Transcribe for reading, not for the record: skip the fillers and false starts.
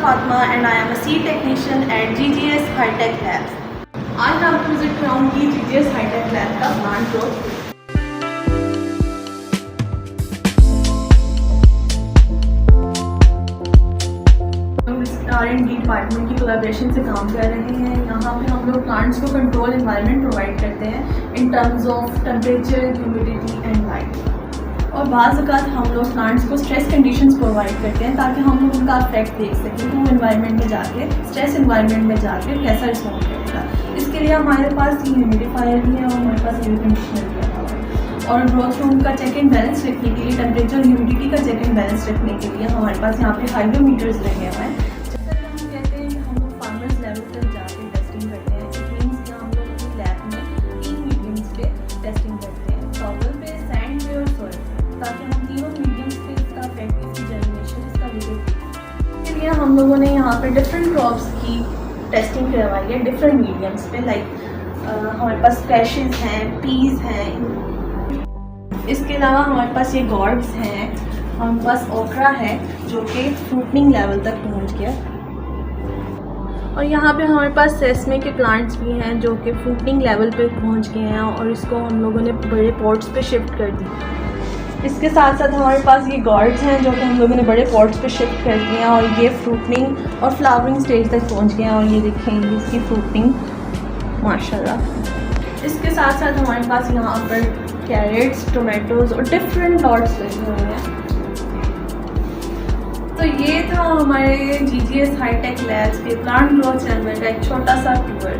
Fatma and I am a seed technician at GGS High-Tech Labs. आज मैं आपको visit कराऊंगी GGS High-Tech Lab का plant growth. R&D department की collaboration से काम कर रहे हैं। यहाँ पे हम लोग प्लांट्स को कंट्रोल एनवायरनमेंट प्रोवाइड करते हैं in terms of temperature, humidity and light. और बाज़ अवक़ात हम लोग प्लांट्स को स्ट्रेस कंडीशंस प्रोवाइड करते हैं ताकि हम लोग उनका इफेक्ट देख सकें कि वो एनवायरनमेंट में जाके स्ट्रेस एनवायरनमेंट में जाके कैसा रिस्पॉन्ड करेगा। इसके लिए हमारे पास ह्यूमिडिफायर भी है और हमारे पास एयर कंडीशनर भी है। और ग्रोथ रूम का चेक एंड बैलेंस रखने के लिए, टेम्परेचर और ह्यूमिडिटी का चेक एंड बैलेंस रखने के लिए हमारे पास यहाँ पे हाइग्रोमीटर्स लगे हुए हैं। जैसा कि हम कहते हैं कि हम लोग फार्मर्स लेवल पर जाके टेस्टिंग करते हैं। इट मीन्स कि हम लोग अपनी लैब में 3 मीडियम्स पे टेस्टिंग करते हैं, सॉइल पे, सैंड पे और सॉइल, ताकि हम तीनों मीडियम्स पे इसका इफेक्ट, इसकी जर्मिनेशन, इसका विजिट। इसके लिए हम लोगों ने यहाँ पे डिफरेंट क्रॉप्स की टेस्टिंग करवाई है डिफरेंट मीडियम्स पे। लाइक हमारे पास कैशेस हैं, पीस हैं, इसके अलावा हमारे पास ये गॉर्ड्स हैं, हमारे पास ओकरा है जो कि फ्रूटनिंग लेवल तक पहुंच गया। और यहाँ पे हमारे पास सेसमे के प्लांट्स भी हैं जो कि फ्रूटनिंग लेवल पे पहुंच गए हैं और इसको हम लोगों ने बड़े पॉट्स पे शिफ्ट कर दी। इसके साथ साथ हमारे पास ये गॉर्ड्स हैं जो कि हम लोगों ने बड़े पॉट्स पे शिफ्ट कर दिए हैं और ये फ्रूटनिंग और फ्लावरिंग स्टेज तक पहुँच गए हैं। और ये देखेंगे इसकी फ्रूटनिंग माशाल्लाह। इसके साथ साथ हमारे पास यहाँ पर कैरेट्स, टोमेटोज़ और डिफरेंट लॉट्स लगे हुए हैं। तो ये था हमारे GGS हाई-टेक लैब्स के प्लांट ग्रोथ चैनल का एक छोटा सा टूर।